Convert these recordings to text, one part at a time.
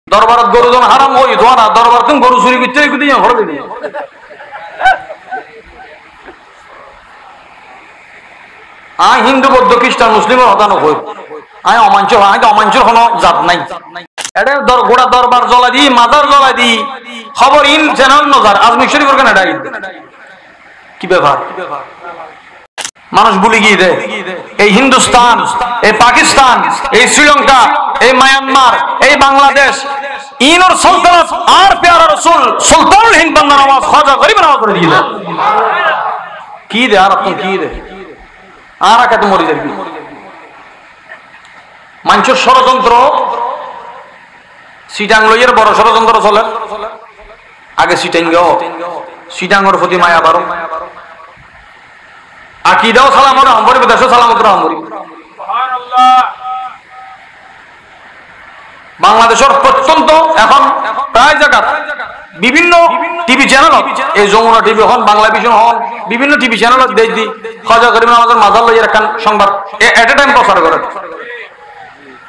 দরবারত গরু জন হারাম হই ধোয়া না দরবার তুমি গরু চুরি করতে দিয়ে ঘরে দিবি আই হিন্দু বৌদ্ধ খ্রিস্টান মুসলিমের হতানো হই আই অমাঞ্চ হয় অমাঞ্চর কোনো জাত নাই এটা গোড়া দরবার জ্বলা দি মাজার জ্বলা দি খবর ইন চ্যানেল নজার আজমির শরীফের কেন ডাই কি ব্যাপার মানুষ ভুলে গিয়ে দেয় এই হিন্দুস্তান এই পাকিস্তান এই শ্রীলঙ্কা এই মায়ানমার এই বাংলাদেশ ইনর সুলতানাত আর প্যারা রাসূল সুলতানুল হিন্দ বান্দা নামাজ খাজা গরিব নামাজ করে দিয়ে কি দে আর আপনি কি দে আর আকে তো মরে যাবি মানুষের ষড়যন্ত্র সিটাং লইয়ের বড় ষড়যন্ত্র চলে আগে সিটাঙ্গর প্রতি মায়া বারো আকিদাও সালামত রহমরি দেশও সালামত রহমরি বাংলাদেশের প্রত্যন্ত এখন প্রায় জায়গা বিভিন্ন টিভি চ্যানেল এই যমুনা টিভি হন বাংলা ভিশন হন বিভিন্ন টিভি চ্যানেল দেশ দি খাজা গরিব নামাজের মাজার লইয়ের একখান সংবাদ এট এ টাইম প্রচার করে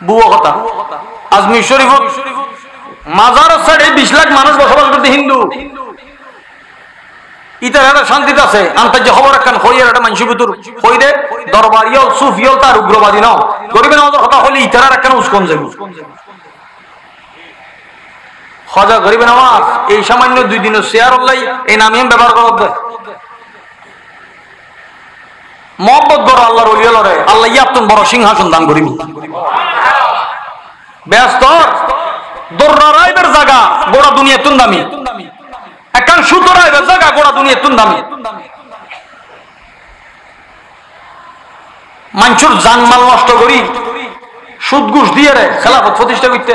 বুয়ো কথা আজমির শরীফ মাজার সাইডে 20 লাখ মানুষ বসবাস করতে হিন্দু ইতার একটা শান্তিতে আছে আন্তার যে খবর একখান হইয়ের একটা মানুষ ভিতর হই দে দরবারিয়াল সুফিয়াল তার উগ্রবাদী নাও গরিবের নামাজের কথা হলে ইতার একখান উস্কন যাবে খাজা গরিব নামাজ এই সামান্য 2 দিনের শেয়ার হলাই এই নামে ব্যবহার করা মহব্বত বড় আল্লাহর ওলি লরে আল্লাহ ইয়াতুন বড় সিংহাসন দান করিবি ব্যস্ত দররাইবের জায়গা গোড়া দুনিয়া তুন দামি একখান সুতরাইবের জায়গা গোড়া দুনিয়া তুন দামি মানুষের জানমাল নষ্ট করি সুদ ঘুষ দিয়ে রে খেলাফত প্রতিষ্ঠা করতে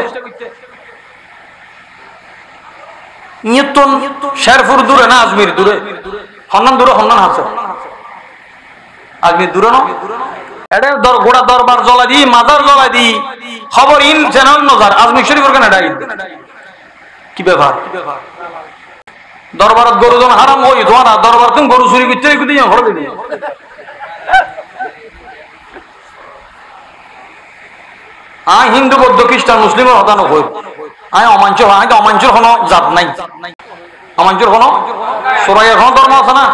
নিয়তন শেরপুর দূরে না আজমির দূরে হন্নান দূরে হন্নান আছে আজমির দূরে না এটা গোড়া দরবার জ্বলা দি মাজার জ্বলা দি খবর ইন চ্যানেল নজার আজমির শরীফের কেন ডাই কি ব্যাপার দরবারত গরু জন হারাম হই ধোয়া না দরবার তুমি গরু চুরি করতে দিয়ে ঘরে দিবি আই হিন্দু বৌদ্ধ খ্রিস্টান মুসলিমের হতানো হই আই অমাঞ্চ হয় অমাঞ্চর কোনো জাত নাই অমাঞ্চর কোনো সরাইয়ের কোনো ধর্ম আছে না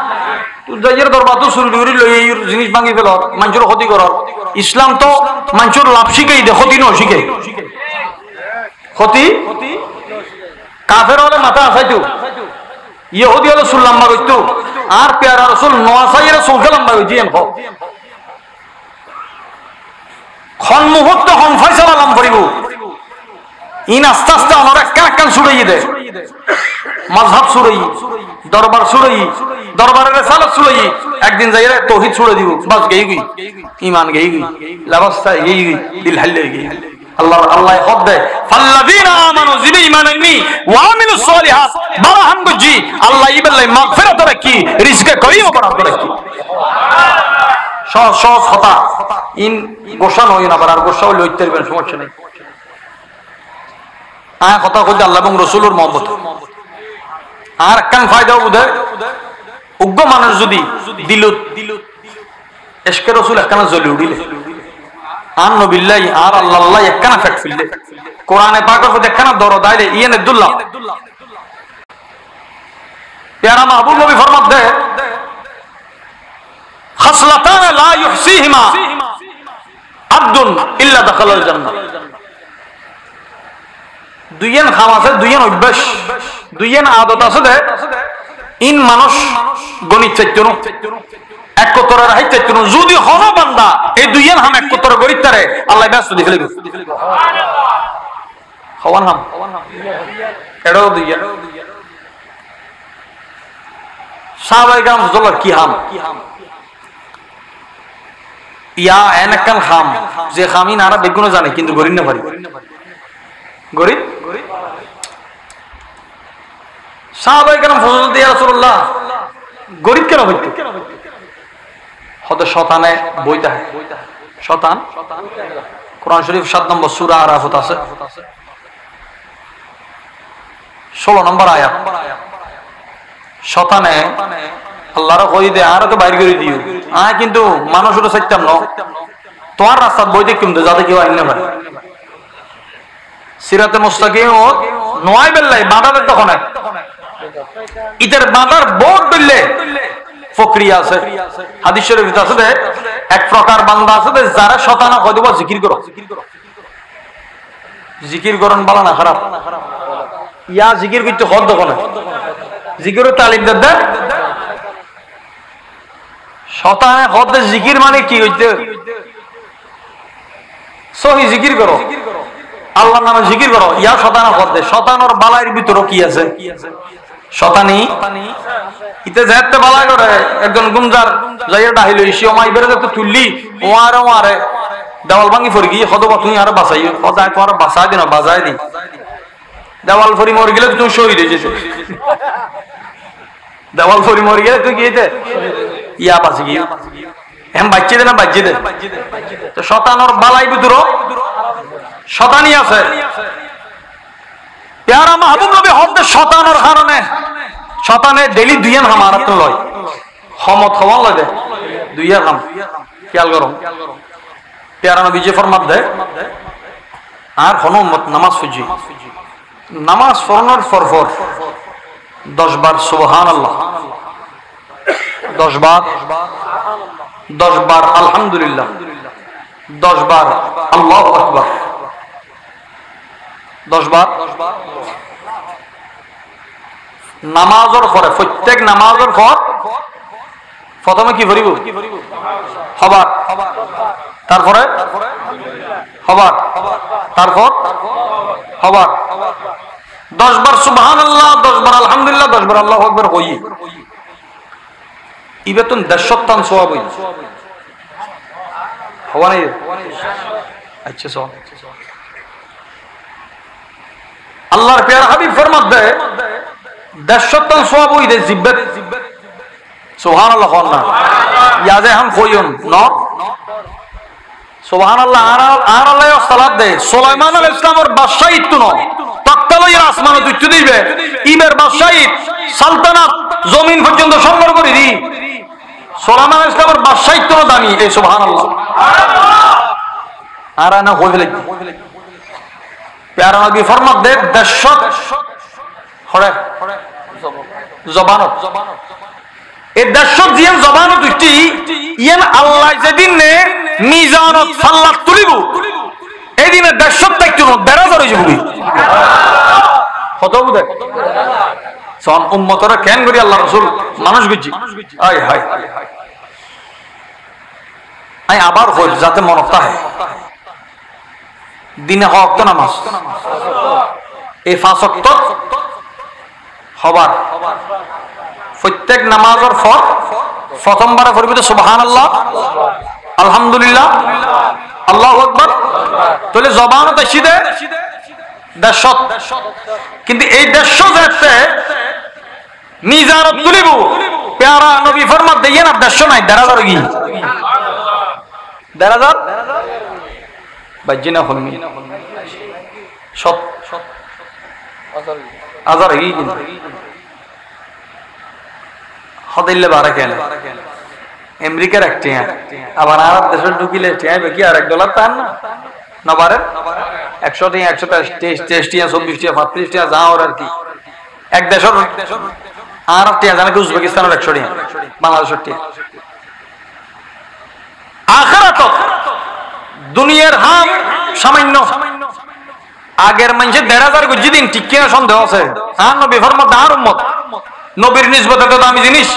যাইয়ের দরবার তো চুরি টুরি লই জিনিস ভাঙি ফেল মানুষের ক্ষতি কর ইসলাম তো মানুষের লাভ শিখাই দে ক্ষতি নয় শিখাই ক্ষতি কাফের হলে মাথা আসাইতো ইহুদি হলে চুল লম্বা করতো আর পেয়ারা রসুল নোয়াশাইয়ের চৌকে লম্বা হয়েছি খন মুহূর্ত হন ফয়সালা লাম করিব ইন আস্তে আস্তে আমার একখান ছুড়াই দে মাযহাব ছুড়াই দরবার ছুড়াই দরবারের রিসালাত ছুড়াই একদিন যাইরে তাওহীদ ছুড়ে দিব বাস গই গই ঈমান গই গই লাবাস্তা গই গই দিল হাল্লে গই আল্লাহ আল্লাহ হদ দে ফাল্লাযিনা আমানু জিবি ঈমানানি ওয়া আমিলুস সালিহাত বারাহাম গজি আল্লাহ ইবাল্লাহ মাগফিরাত রাখি রিজকে করিম বরাবর রাখি সহজ সহজ কথা ইন গোসা নয় না আর গোসা হইলে হইতে পারবেন সমস্যা নেই হ্যাঁ কথা কইতে আল্লাহ এবং রসুলের মহব্বত আর একখান ফায়দা উদয় উগ্র মানুষ যদি দিলত এশকে রসুল একখানা জ্বলি উঠিলে আর নবিল্লাহ আর আল্লাহ একখানা ফেট ফিরলে কোরআনে পাকের প্রতি একখানা দরদ আইলে ইয়েন আব্দুল্লাহ প্যারা মাহবুব নবী ফরমাত দে খাসলাতান লা ইহসিহিমা আবদুন ইল্লা দাখালাল জান্নাহ দুইয়েন খাম আছে দুইয়েন অভ্যাস দুইয়েন আদত আছে দে ইন মানুষ গণিত চাইতনো এক কতরের হাই চাইতনো যদি হন বান্দা এই দুইয়েন হাম এক কতর গরিত তারে আল্লাহ ব্যস্ত দি ফেলিব হওয়ান হাম এটাও দুইয়েন সাহাবায়ে কেরাম রাসূলুল্লাহ কি হাম ইয়া এনেকান খাম যে খামি নারা বেগুনো জানে কিন্তু গরিব না পারি গরিব সাহাবায়ে কেরাম ফজল দিয়া রাসূলুল্লাহ গরিব কেন হইতো হতে শতানে বইতা শতান কোরআন শরীফ 7 নম্বর সূরা আরাফত আছে 16 নম্বর আয়াত শতানে আল্লাহর কই দে আর তো বাইর করে দিও কিন্তু মানুষও চাইতাম না তোমার রাস্তা বই দেখুম তো যাতে কেউ আইন না পারে সিরাতে মুস্তাকিম ও নয় বেল্লাই বাঁধাদের তখন ইতের বাঁধার বোর্ড দিলে প্রক্রিয়া আছে। হাদিস শরীফে আছে যে এক প্রকার বান্দা আছে যে যারা শতানা কয় দেব জিকির করো, জিকির করন বালা না খারাপ ইয়া জিকির করতে হদ দোকানে জিকিরও তালিম দে শতানে হদ জিকির মানে কি হইতে সহি জিকির করো, আল্লাহর নামে জিকির করো, ইয়া শতানা হদ দে। শতানোর বালাইয়ের ভিতরে কি আছে? শতানি ইতে যেতে বালা করে একজন গুমজার যাইয়া ডাহিল ইসিও মাই বেরে যেতে তুললি ওয়ারে ওয়ারে দেওয়াল ভাঙি ফরি গিয়ে হদবা তুমি আর বাঁচাই হদায় তোমার বাঁচাই দিন বাজাই দি দেওয়াল ফরি মরে গেলে তুমি শহীদ হয়ে যেতে, দেওয়াল ফরি মরে গেলে তুই গিয়ে ইয়া বাঁচি গিয়ে এখন বাচ্চে দে না বাচ্চে দে। তো শতানোর বালাই ভিতর শতানি আছে। প্যারা মাহবুব নবী হদ্দে শতানোর কারণে শতানে ডেলি দুইয়ান হাম আর লয় সমত হওয়ান লয় দে দুইয়ান হাম খেয়াল করো। প্যারা নবী যে ফরমাত দেয় আর হনো নামাজ ফুজি নামাজ ফরনোর ফরফর 10 বার সুবহানাল্লাহ, 10 বার 10 বার আলহামদুলিল্লাহ, 10 বার আল্লাহু আকবার, 10 বার নামাজের পরে প্রত্যেক নামাজের পর প্রথমে কি করিব? হবার, তারপরে হবার, তারপর হবার, 10 বার সুবহানাল্লাহ, 10 বার আলহামদুলিল্লাহ, 10 বার আল্লাহু আকবার হই ইবেতন 150 সওয়াব হই হওয়া নাই। আচ্ছা সওয়াব আল্লাহর প্যারা হাবিব ফরমাত দেয় 150 সওয়াব হই দে জিব্বত সুবহানাল্লাহ কোন না ইয়াজে হাম কইন ন সুবহানাল্লাহ আর আল্লাহ সালাত দে সুলাইমান আলাইহিস সালামের বাদশাহিত ন তক্তালই আসমানে তুই দিবে ইবের বাদশাহিত সালতানাত জমিন পর্যন্ত সম্মান করে দি সুলাইমান আলাইহিস সালামের বাদশাহিত ন দামি এই সুবহানাল্লাহ আর না কইলে প্যারা নবী ফরমাত দে 150 হরে জবানত এই 150 জিন জবানত উঠি ইয়ান আল্লাহ যেদিন নে মিজানত সাল্লাত তুলিব এই দিনে 150 তাইতো বেরাজার হই যাবি কত বুঝে সন উম্মতরা কেন করি আল্লাহ রাসূল মানুষ বুঝি আয় হায় আই আবার হই যাতে মনত থাকে দিনে ওয়াক্ত নামাজ এই 5 ওয়াক্ত হবার প্রত্যেক নামাজের পর প্রথমবার পড়বি তো সুবহানাল্লাহ আলহামদুলিল্লাহ আল্লাহু আকবার তাহলে জবানত আসি দে 150 কিন্তু এই 150 যাতে মিজারত তুলিব প্যারা নবী ফরমাত দেয় না 150 নাই 1000 কি 1000 বাজিনা হলমি সত আজার ই হদিল্লে বারে কেন আমেরিকার একটি আবার আরব দেশের ঢুকিলে টিয়াবে কি আর $1 তার না না বারে 100 টিয়া 123 টিয়া 24 টিয়া 35 টিয়া যা আর কি এক দেশের আরব টিয়া জানে কি উজবেকিস্তানের 100 টিয়া বাংলাদেশের টিয়া আখিরাত দুনিয়ার হাম সামান্য আগের মানুষের 1000 গজি দিন ঠিক কিনা সন্দেহ আছে আর নবী ফরমাত আর উম্মত নবীর নিসবতে তো দামি জিনিস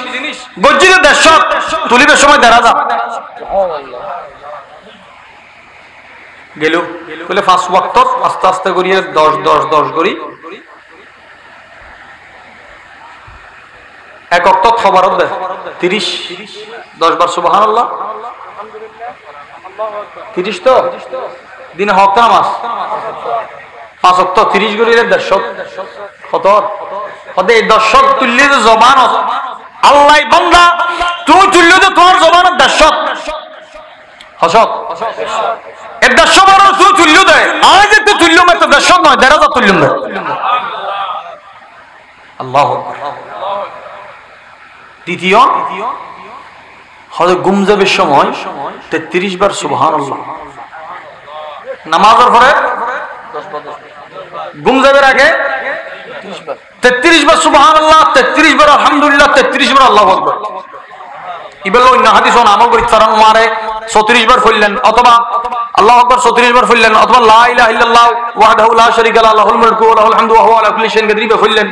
গজিতে 150 তুলিবের সময় 1000 গেল বলে 5 ওয়াক্ত আস্তে আস্তে করিয়ে 10 করি এক ওয়াক্ত খবর দে 30 10 বার সুবহানাল্লাহ 30 তো দিনে হক নামাজ 5 ওয়াক্ত 30 করিয়ে 150 কত হদে 150 তুললে জবান আল্লাহ বান্দা তুই তুললে তো তোর জবান 150 হসত এর 150 বার তুই তুললে দে আজ তুই তুললে মত 150 নয় 1000 তুললে দে আল্লাহু আকবার দ্বিতীয় হদে ঘুম যাবে সময় 33 বার সুবহানাল্লাহ নামাজের পরে 10 বার ঘুম যাবার আগে 33 বার সুবহানাল্লাহ, 33 বার আলহামদুলিল্লাহ, 33 বার আল্লাহু আকবার। ইবেল অন্য হাদিস আমল করি তারান মারে 34 বার পড়লেন, অথবা আল্লাহু আকবার 34 বার পড়লেন, অথবা লা ইলাহা ইল্লাল্লাহ ওয়াহদাহু লা শারীকা লাহু লাহুল মুলকু ওয়া লাহুল হামদু ওয়া হুয়া আলা কুল্লি শাইইন কাদির পড়লেন।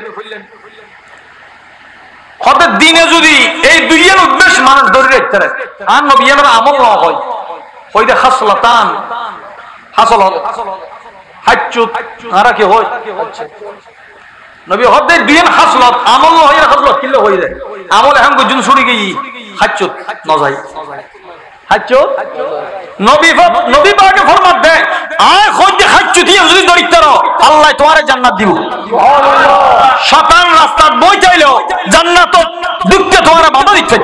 হতে দিনে যদি এই দুইয়ের উদ্দেশ্য মানুষ ধরে রাখতে পারে আর নবীর আমল না হয়, হইতে খাসলাতান হাসল হাজ্জুত আর কি হয় নবী হতে দিন হাসলত আমল না হয়, হাসলত কিলে হয়ে যায়। আমল এখন পর্যন্ত ছুড়ে গিয়ে হাজ্জুত না যায়, হাজ্জুত নবী পাকে ফরমান দেয় আয় হইতে হাজ্জুত যদি দরিদ্র আল্লাহ তোমারে জান্নাত দিব। শয়তান রাস্তা বই চাইলেও জান্নাত দুঃখে তোমারে বাধা দিচ্ছে।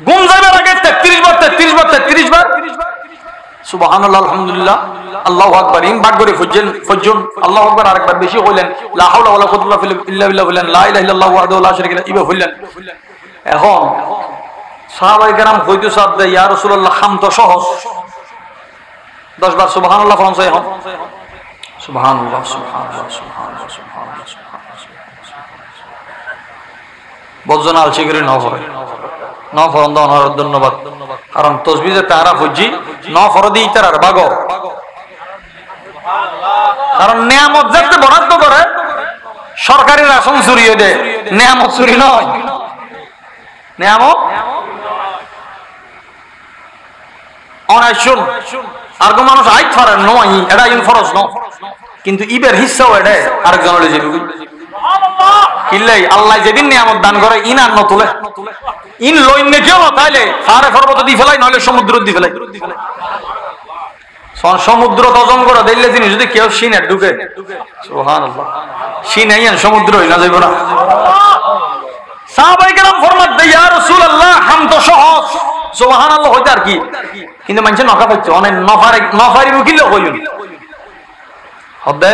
ঘুম যাবার আগে 33 বার 33 বার 33 বার সুবহানাল্লাহ আলহামদুলিল্লাহ আল্লাহু আকবার ইন বাগ করে ফজুন আল্লাহু আকবার আরেকবার বেশি কইলেন, লা হাওলা ওয়ালা কুওয়াতা ইল্লা বিল্লাহ বললেন, লা ইলাহা ইল্লাল্লাহু ওয়াহদাহু লা শারীকা লাহু ইবা বললেন। এখন সাহাবায়ে কেরাম কইতে সাদ ইয়া রাসূলুল্লাহ খাম তো সহজ, 10 বার সুবহানাল্লাহ ফরম চাই হন সুবহানাল্লাহ সুবহানাল্লাহ সুবহানাল্লাহ সুবহানাল্লাহ বজন আল শিগরি ন পড়ে ন ফরম দাও অনার ধন্যবাদ। কারণ তাসবিহে তারা ফুজি ন ফরদি ইতার বাগো, কারণ নিয়ামত যেতে বরাদ্দ করে সরকারি রাশন চুরি হয়ে দেয়, নিয়ামত চুরি নয়। নিয়ামত অনাইশুন আর কোন মানুষ আইত পারে নয়, এটা ইন ফরজ ন, কিন্তু ইবের হিসাও এটা আরেকজনের যাবে কিল্লাই আল্লাহ যেদিন নিয়ামত দান করে ইন আর নতুলে ইন লইন কেউ তাইলে সারে পর্বত দি ফেলাই, নইলে সমুদ্র দি ফেলাই। সমুদ্র তজন করে দিলে জিনিস যদি কেউ সিনে ঢুকে সুবহানাল্লাহ সিনে সমুদ্র হই না যাইব না। সাহাবায়ে কেরাম ফরমান দেয় ইয়া রাসূলুল্লাহ হাম তো সহজ সুবহানাল্লাহ হইতে আর কি, কিন্তু মানুষ নকা পাইছে অনেক নফারিব কিলে কইলেন হবে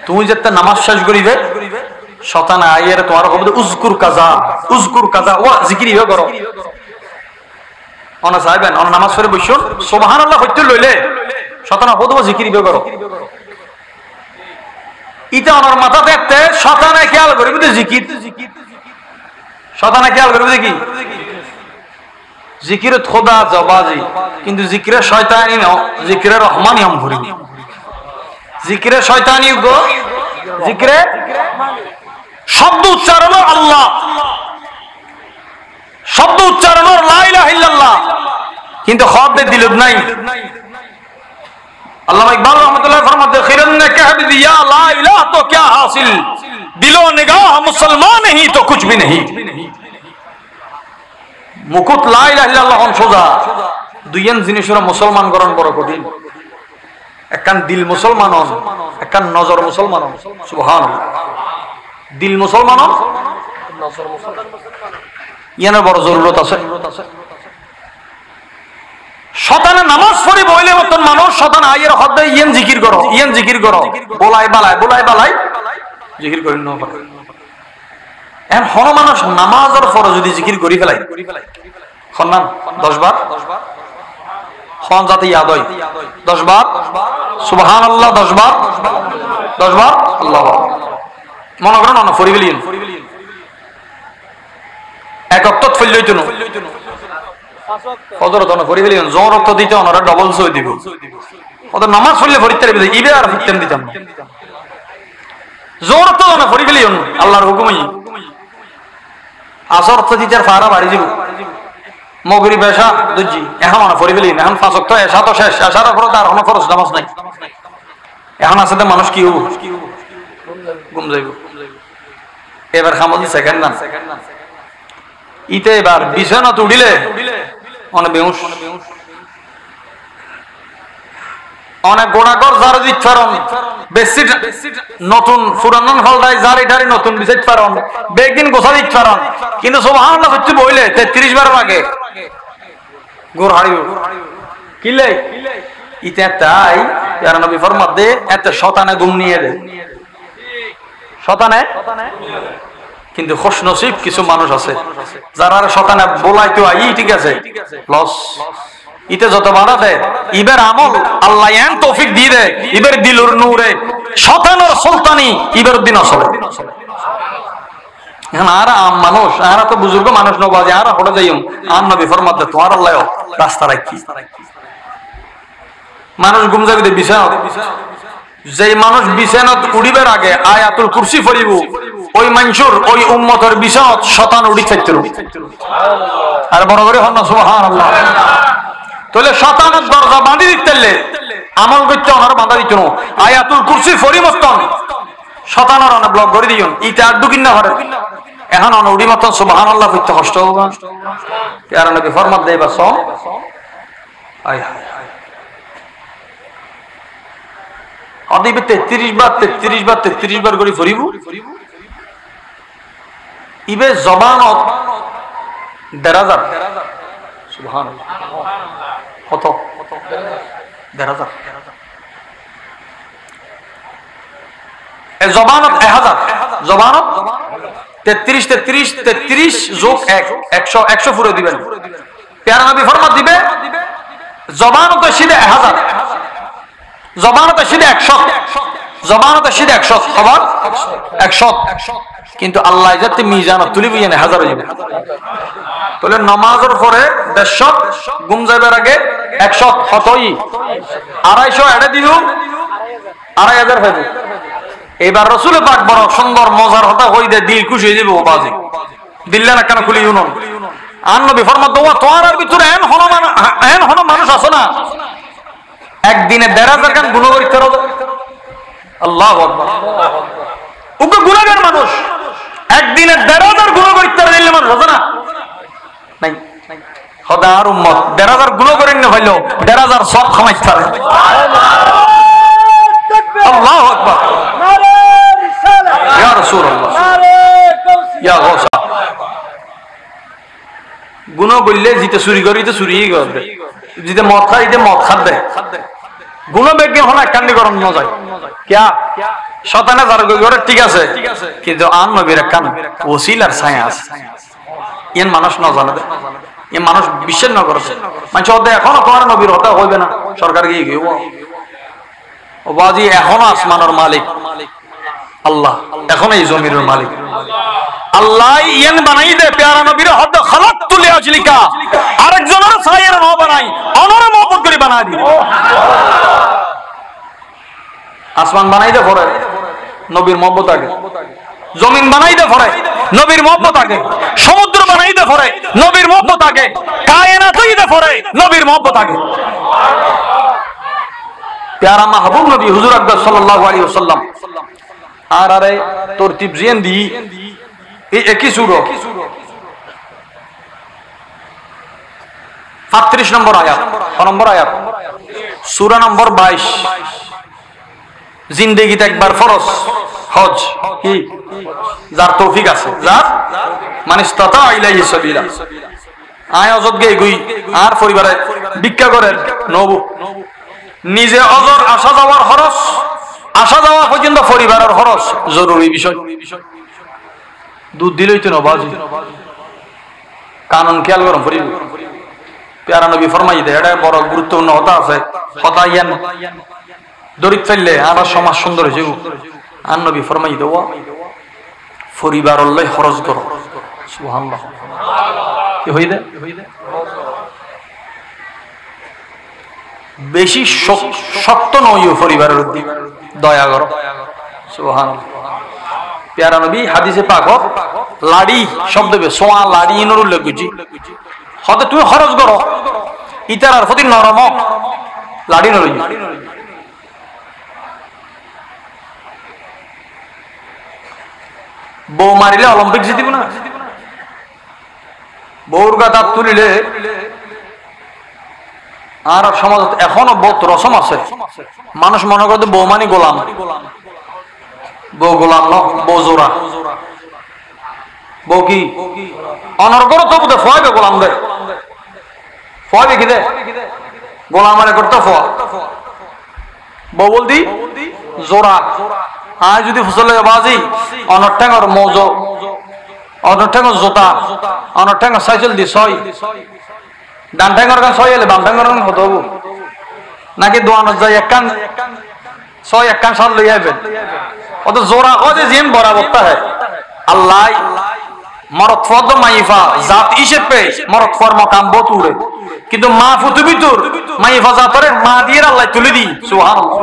তুমি যেতে নামাজ শেষ করিবে শতানা আয়ের তোমার হবে উজকুর কাজা ওয়া জিকির ইয়ে করো অনা সাহেবেন অন নামাজ পড়ে বসুন সুবহানাল্লাহ হইতে লইলে শতানা হদো জিকির ইয়ে করো। ইটা ওনার মাথা দেখতে শতানা খেয়াল করিবে তো জিকির, শতানা খেয়াল করিবে কি জিকিরে খোদা জবাজি, কিন্তু জিকিরে শয়তানি ন, জিকিরে রহমানি হম ভরি, জিকিরে শয়তানি গো, জিকিরে শব্দ উচ্চারণ আল্লাহ, শব্দ উচ্চারণ লা ইলাহা ইল্লাল্লাহ, কিন্তু খবরে দিল নাই। আল্লামা ইকবাল রহমাতুল্লাহ ফরমাতে খিরন নে কহ দিয়া লা ইলাহা তো क्या हासिल, दिलो निगाह मुसलमान ही तो कुछ भी नहीं। মুকুত লা ইলাহা ইল্লাল্লাহ হন সোজা, দুইয়েন জিনিসের মুসলমান গরণ বড় কঠিন। একখান দিল মুসলমান হন, একখান নজর মুসলমান হন সুবহানাল্লাহ। দিল মুসলমান হন নজর মুসলমান ইয়ানে বড় জরুরত আছে। শতানে নামাজ পড়ি বইলে মতন মানুষ শতান আয়ের হদ্দে ইয়েন জিকির করো বলাই বালাই জিকির করি ন পারে। এখন হন মানুষ নামাজের পরে যদি জিকির করি ফেলাই হন্নান 10 বার হন যাতে ইয়াদ হয় 10 বার সুবহানাল্লাহ 10 বার আল্লাহু মনে করেন না ফরি গেলেন এক অক্ত ফেললেই তো ফজর তো না ফরি গেলেন জন রক্ত দিতে ওনারা ডবল সই দিব, ওদের নামাজ পড়লে ফরিতে দিবে ইবে আর ফিরতেন দিতাম না, জন তো না ফরি গেলেন আল্লাহর হুকুমই আসর তো দিতে ফারা বাড়ি যাব মগরিব এশা দুজি এখন না ফরি গেলেন এখন 5 ওয়াক্ত এশা তো শেষ, এশার পর তার কোনো ফরজ নামাজ নাই। এখন আছে মানুষ কি হবো ঘুম যাইব, এবার খামজি সেকেন্ড না ইতে এবার বিছানা উঠিলে অনেক বেহুশ, অনেক গোড়াকর যার দিতে পারেন বেশি নতুন পুরান ফলটাই যার এটারই নতুন বিছাইতে পারেন বেগদিন গোছা দিতে পারেন, কিন্তু সুবহানাল্লাহ হচ্ছে বইলে 33 বার আগে গোর হারিব কিলে ইতে তাই ইয়ার নবী ফরমাত দে এত শতানে ঘুম নিয়ে দে শতানে। কিন্তু খুশ নসিব কিছু মানুষ আছে যারা শতানে বলাইতো আই ঠিক আছে লস ইতে যত বাধা দেয় ইবের আমল আল্লাহ এন তৌফিক দিয়ে দেয় ইবের দিলুর নূরে শতানোর সুলতানি ইবের দিন আসলে এখন আর আম মানুষ আর তো বুজুর্গ মানুষ নবাজে আর হড়ে যাইম আর নবী ফরমাতে তোমার আল্লাহ রাস্তা রাখি মানুষ ঘুম যাবে বিছানাত যে মানুষ বিছানাত উড়িবার আগে আয়াতুল কুরসি পড়িব ওই মানুষের ওই উম্মতের বিছানাত শতান উড়ি থাকতে আর বড় করে হন না সুবহানাল্লাহ তাহলে শতানের দরজা বাঁধি দিতে আমল করতে ওনার বাঁধা দিত না আয়াতুল কুরসি পরিবর্তন শতানের অনেক ব্লক করে দিও ইটা আর ঢুকিন না পারে এখন উড়ি মতন সুবহানাল্লাহ পড়তে কষ্ট হবে আর নবী ফরমান দেই বাস আয় অদিবে 33 বার করে পড়িব ইবে জবানত 1,500 সুবহানাল্লাহ কত 1,500 জবানত 1000 জবানত 33 যোগ 100 পুরো দিবেন প্যারা নবী ফরমান দিবে জবানত সিধে 1000 জবানত সিধে 100 জবানত সিধে 100 খবর 100 কিন্তু আল্লাহ যাতে মিজানত তুলি বুঝেন 1000 হয়ে যাবে তাহলে নামাজের পরে 150 ঘুম যাবার আগে 100 কতই 250 এড়ে দিল 2500 পাইব এবার রাসূল পাক বড় সুন্দর মজার কথা হই দে দিল খুশি হয়ে যাবে ও বাজে দিল্লা না কেন খুলি ইউনন আর নবী ফরমান দোয়া তোমার ভিতরে এন হন মানুষ আছে না একদিনে 1,500 গান গুনাহ করতে পারো আল্লাহু আকবার ওকে গুনাহগার মানুষ একদিনে 1,500 গুনাহ করতে পারলে মানুষ আছে না নাই খোদার উম্মত 1,500 গুনাহ করেন না হইলো 1,500 সব খামাইতে পারে আল্লাহু আকবার নারে রিসালাত ইয়া রাসূলুল্লাহ নারে কাউসার ইয়া গাউসা গুনাহ বললে জিতে চুরি করিতে চুরিই করবে জিতে মদ খাইতে মদ খাবে গুনাহ বেগে হনা কান্দি গরম ন যায় কিয়া শয়তানে যার করে ঠিক আছে কিন্তু আন নবীর কান ওসিলার ছায়া আছে এন মানুষ ন জানে এ মানুষ বিশ্বাস ন করে মানুষ ওদের এখনো তোমার নবীর হতা হইবে না সরকার গিয়ে গিয়ে ও বাজি এখনো আসমানের মালিক আল্লাহ এখন এই জমির মালিক আল্লাহ ইয়ান বানাই দে প্যারা নবীর হদ খালাকতু লিআজলিকা আরেকজনের ছায়ার ন বানাই অনরে মহব্বত করে বানাই দি আসমান বানাই দে পরে নবীর মহব্বত আগে জমিন বানাই দে পরে নবীর মহব্বত আগে সমুদ্র বানাই দে পরে নবীর মহব্বত আগে কায়নাতই দে পরে নবীর মহব্বত আগে প্যারা মাহবুব নবী হুজুর আকবর সাল্লাল্লাহু আলাইহি ওয়াসাল্লাম আর আরে তরতিব জিন দি এই একই সূরা 35 নম্বর আয়াত নম্বর আয়াত সূরা নম্বর 22 জিন্দেগিতে একবার ফরজ হজ কি যার তৌফিক আছে যার মানে ইসতাতা ইলাইহি সাবিলা আয়াজত গে গই আর পরিবারে ভিক্ষা করেন নবু নিজে অজর আসা যাওয়ার খরচ আসা যাওয়া পর্যন্ত পরিবারের খরচ জরুরি বিষয় দুধ দিলেই তো নবাজি কানুন খেয়াল করুন পরিব প্যারা নবী ফরমাই দেয় এটা বড় গুরুত্বপূর্ণ হতা আছে হতা ইয়ান দরিদ ফেললে আমার সমাজ সুন্দর হয়েছে আর নবী ফরমাই দেওয়া পরিবার অল্লাই খরচ করো সুবহানাল্লাহ কি হই দে বেশি শক্ত নয় পরিবারের দিক দয়া করো সুবহানাল্লাহ প্যারা নবী হাদিসে পাক লাড়ি শব্দ বে সোয়া লাড়ি ইনর উল্লেখ করছি হতে তুমি খরচ করো ইতারার প্রতি নরম লাড়ি নরই বউ মারিলে অলিম্পিক জিতিব না বউর গাটা তুলিলে আর সমাজ এখনো বহুত রসম আছে মানুষ মনে করে বউ মানি গোলাম বউ গোলাম ন বউ জোড়া বউ কি অনর্গর তো বুঝে ফয়বে গোলাম দে ফয়বে কি দে গোলাম আরে করতে ফ বউ বলতি জোড়া আর যদি ফসলে বাজি অনর্ঠাঙ্গর মৌজ অনর্ঠাঙ্গর জোতা অনর্ঠাঙ্গর সাইকেল দি ছয় ডান ঠ্যাঙ্গর গান ছয় এলে বাম ঠ্যাঙ্গর গান হতো নাকি দোয়ানোর যায় এক কান ছয় এক কান সাল লই আইবেন অত জোড়া ও যে জিম বরাবরটা হয় আল্লাহ মরদ ফদ মাইফা জাত হিসেবে মরদ ফর মকাম বতুরে কিন্তু মা ফুতু ভিতর মাইফা জাতরে মা দিয়ে আল্লাহ তুলে দি সুবহানাল্লাহ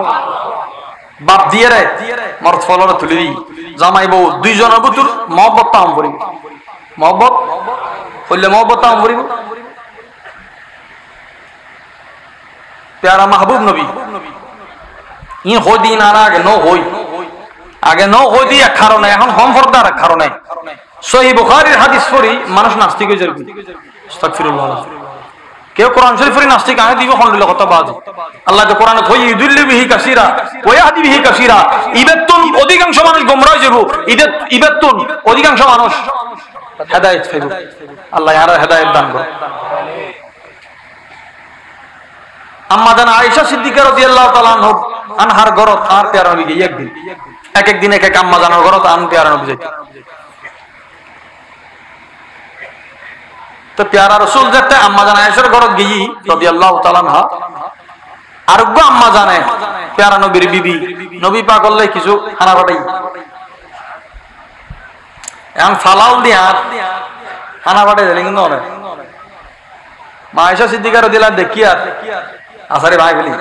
বাপ দিয়ে রে মরদ ফলরে তুলে দি জামাই বউ দুইজনের ভিতর মহব্বত তাম করিব মহব্বত হইলে মহব্বত তাম করিব প্যারা মাহবুব নবী ই হদিন আর আগে ন হই দি এক কারণে এখন হম ফরদার এক কারণে সহিহ বুখারীর হাদিস পড়ি মানুষ নাস্তিক হয়ে যাবে আস্তাগফিরুল্লাহ কেউ কোরআন শরীফ পড়ি নাস্তিক আনে দিব হন্ডিল কথা বাজ আল্লাহ যে কোরআনে কই ইদুল্লি বিহি কাসীরা ওয়া ইয়াহদি বিহি কাসীরা ইবাতুন অধিকাংশ মানুষ গোমরাহ হয়ে যাব ইবাতুন অধিকাংশ মানুষ হেদায়েত পাইব আল্লাহ আর হেদায়েত দান করে আম্মা জান আয়েশা সিদ্দিকা রাদিয়াল্লাহু তাআলা আনহার ঘরত আর প্যারা নবী গিয়ে একদিন এক এক আম্মা জানার ঘরত আন প্যারা নবী যাইতে তো প্যারা রাসূল যেতে আম্মা জান আয়েশার ঘরত গিয়ে রাদিয়াল্লাহু তাআলা আনহা আরোগ্য আম্মা জানে প্যারা নবীর বিবি নবী পাক করলে কিছু খানা পাঠাই এখন ফালাল দিয়া খানা পাঠাই দিলেন কিন্তু অনেক মা আয়েশা সিদ্দিকা রাদিয়াল্লাহু দেখি আর আসারি ভাই বলি